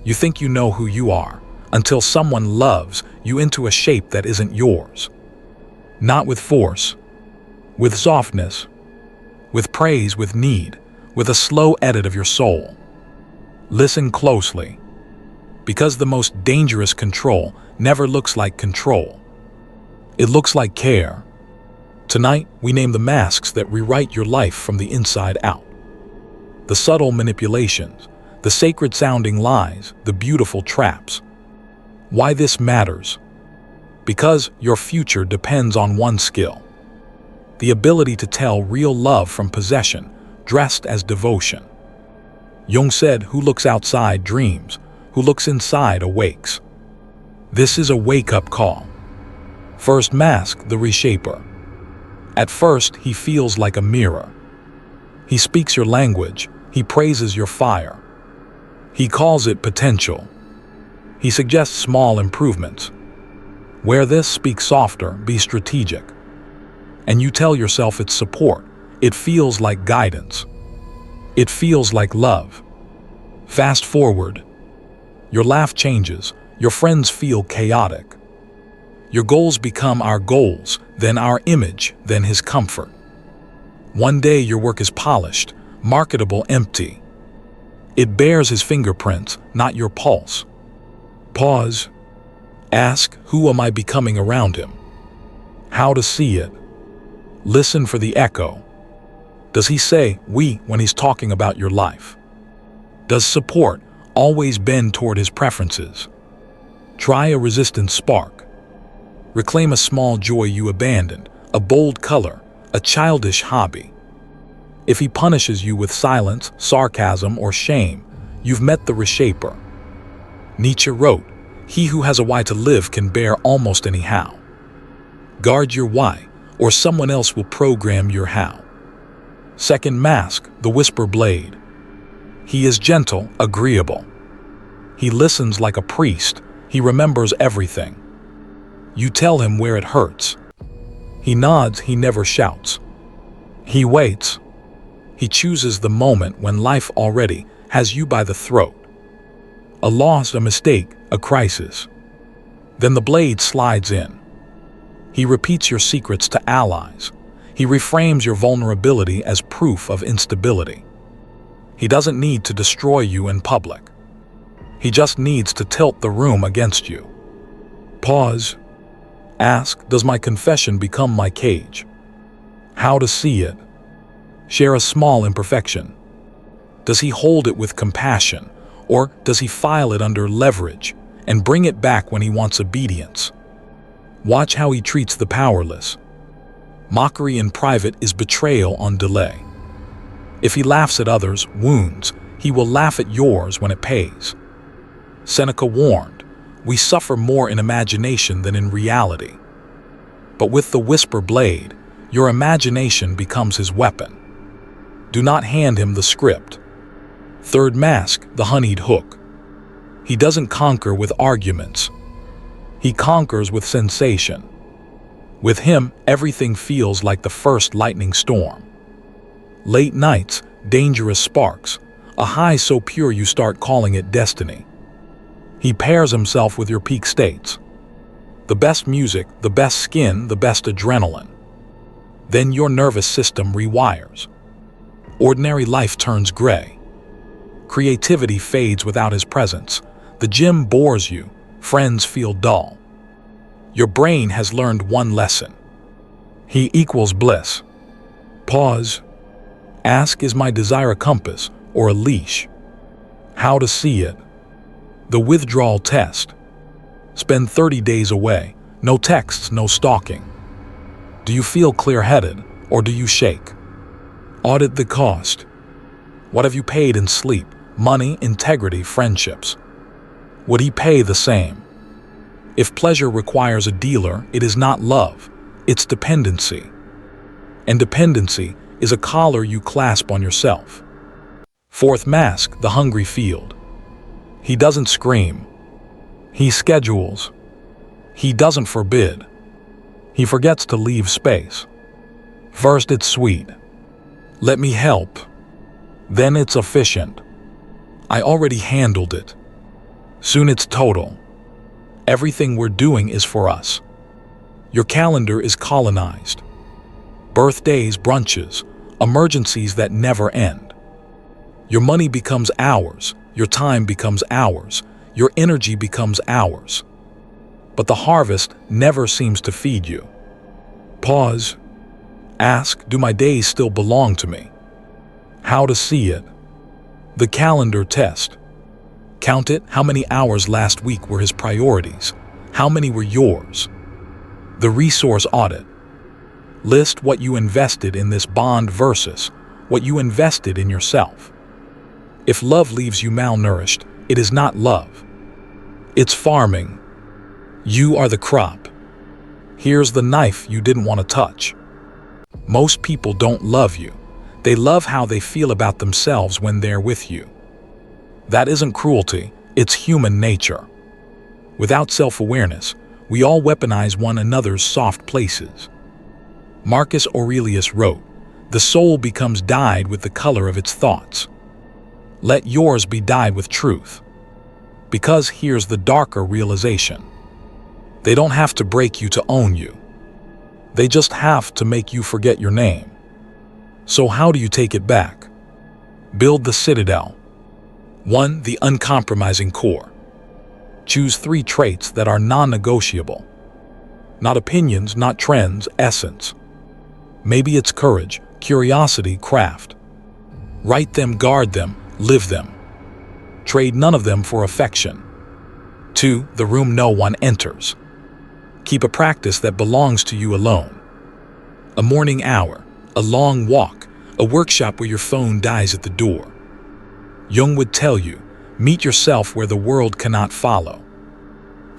You think you know who you are, until someone loves you into a shape that isn't yours. Not with force, with softness, with praise, with need, with a slow edit of your soul. Listen closely, because the most dangerous control never looks like control. It looks like care. Tonight, we name the masks that rewrite your life from the inside out. The subtle manipulations, the sacred-sounding lies, the beautiful traps. Why this matters? Because your future depends on one skill: the ability to tell real love from possession, dressed as devotion. Jung said, "Who looks outside dreams, who looks inside awakes." This is a wake-up call. First mask, the Reshaper. At first, he feels like a mirror. He speaks your language, he praises your fire. He calls it potential. He suggests small improvements. Wear this, speak softer, be strategic. And you tell yourself it's support. It feels like guidance. It feels like love. Fast forward. Your laugh changes. Your friends feel chaotic. Your goals become our goals, then our image, then his comfort. One day your work is polished, marketable, empty. It bears his fingerprints, not your pulse. Pause. Ask, who am I becoming around him? How to see it. Listen for the echo. Does he say "we" when he's talking about your life? Does support always bend toward his preferences? Try a resistance spark. Reclaim a small joy you abandoned, a bold color, a childish hobby. If he punishes you with silence, sarcasm, or shame, you've met the Reshaper. Nietzsche wrote, "He who has a why to live can bear almost any how." Guard your why, or someone else will program your how. Second mask, the whisper blade. He is gentle, agreeable. He listens like a priest. He remembers everything. You tell him where it hurts. He nods, he never shouts. He waits. He chooses the moment when life already has you by the throat. A loss, a mistake, a crisis. Then the blade slides in. He repeats your secrets to allies. He reframes your vulnerability as proof of instability. He doesn't need to destroy you in public. He just needs to tilt the room against you. Pause. Ask, does my confession become my cage? How to see it. Share a small imperfection. Does he hold it with compassion, or does he file it under leverage and bring it back when he wants obedience? Watch how he treats the powerless. Mockery in private is betrayal on delay. If he laughs at others' wounds, he will laugh at yours when it pays. Seneca warned, "We suffer more in imagination than in reality." But with the whisper blade, your imagination becomes his weapon. Do not hand him the script. Third mask, the honeyed hook. He doesn't conquer with arguments. He conquers with sensation. With him, everything feels like the first lightning storm. Late nights, dangerous sparks, a high so pure you start calling it destiny. He pairs himself with your peak states. The best music, the best skin, the best adrenaline. Then your nervous system rewires. Ordinary life turns gray. Creativity fades without his presence. The gym bores you. Friends feel dull. Your brain has learned one lesson. He equals bliss. Pause. Ask, is my desire a compass or a leash? How to see it. The withdrawal test. Spend 30 days away. No texts, no stalking. Do you feel clear-headed or do you shake? Audit the cost. What have you paid in sleep, money, integrity, friendships? Would he pay the same? If pleasure requires a dealer, it is not love, it's dependency. And dependency is a collar you clasp on yourself. Fourth mask, the hungry field. He doesn't scream. He schedules. He doesn't forbid. He forgets to leave space. First it's sweet. Let me help. Then it's efficient. I already handled it. Soon it's total. Everything we're doing is for us. Your calendar is colonized. Birthdays, brunches, emergencies that never end. Your money becomes ours, your time becomes ours, your energy becomes ours. But the harvest never seems to feed you. Pause. Ask, do my days still belong to me? How to see it. The calendar test. Count it. How many hours last week were his priorities? How many were yours? The resource audit. List what you invested in this bond versus what you invested in yourself. If love leaves you malnourished, it is not love. It's farming. You are the crop. Here's the knife you didn't want to touch. Most people don't love you. They love how they feel about themselves when they're with you. That isn't cruelty, it's human nature. Without self-awareness, we all weaponize one another's soft places. Marcus Aurelius wrote, "The soul becomes dyed with the color of its thoughts." Let yours be dyed with truth. Because here's the darker realization. They don't have to break you to own you. They just have to make you forget your name. So how do you take it back? Build the citadel. 1. The uncompromising core. Choose 3 traits that are non-negotiable. Not opinions, not trends, essence. Maybe it's courage, curiosity, craft. Write them, guard them, live them. Trade none of them for affection. 2. The room no one enters. Keep a practice that belongs to you alone. A morning hour, a long walk, a workshop where your phone dies at the door. Jung would tell you, meet yourself where the world cannot follow.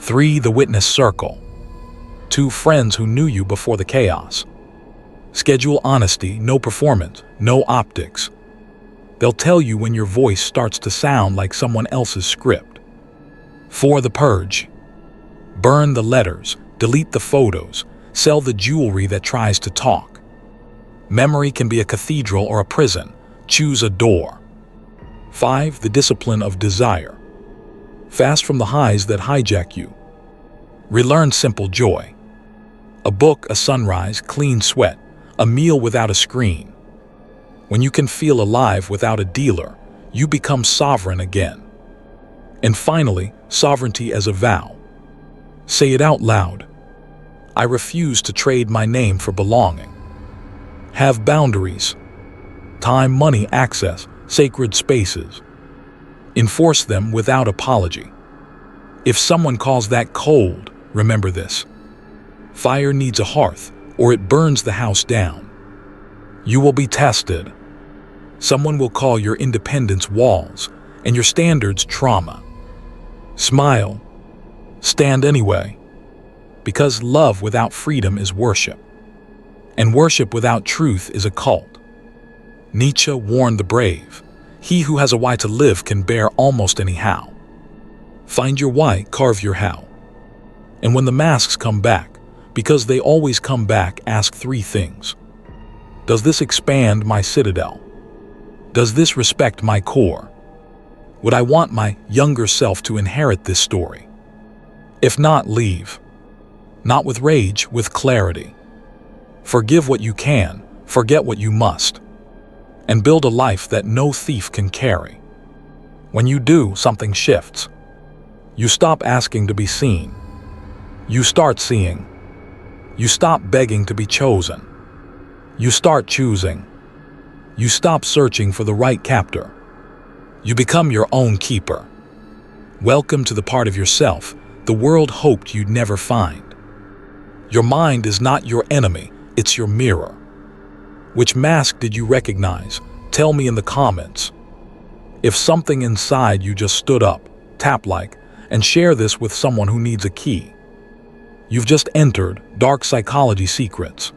3. The witness circle. 2 friends who knew you before the chaos. Schedule honesty, no performance, no optics. They'll tell you when your voice starts to sound like someone else's script. 4. The purge. Burn the letters, delete the photos, sell the jewelry that tries to talk. Memory can be a cathedral or a prison. Choose a door. 5. The discipline of desire. Fast from the highs that hijack you. Relearn simple joy. A book, a sunrise, clean sweat, a meal without a screen. When you can feel alive without a dealer, you become sovereign again. And finally, sovereignty as a vow. Say it out loud. I refuse to trade my name for belonging. Have boundaries. Time, money, access, sacred spaces. Enforce them without apology. If someone calls that cold, remember this. Fire needs a hearth, or it burns the house down. You will be tested. Someone will call your independence walls, and your standards trauma. Smile. Stand anyway. Because love without freedom is worship. And worship without truth is a cult. Nietzsche warned the brave. He who has a why to live can bear almost any how. Find your why, carve your how. And when the masks come back, because they always come back, ask 3 things. Does this expand my citadel? Does this respect my core? Would I want my younger self to inherit this story? If not, leave. Not with rage, with clarity. Forgive what you can, forget what you must. And build a life that no thief can carry. When you do, something shifts. You stop asking to be seen. You start seeing. You stop begging to be chosen. You start choosing. You stop searching for the right captor. You become your own keeper. Welcome to the part of yourself the world hoped you'd never find. Your mind is not your enemy, it's your mirror. Which mask did you recognize? Tell me in the comments. If something inside you just stood up, tap like, and share this with someone who needs a key. You've just entered Dark Psychology Secrets.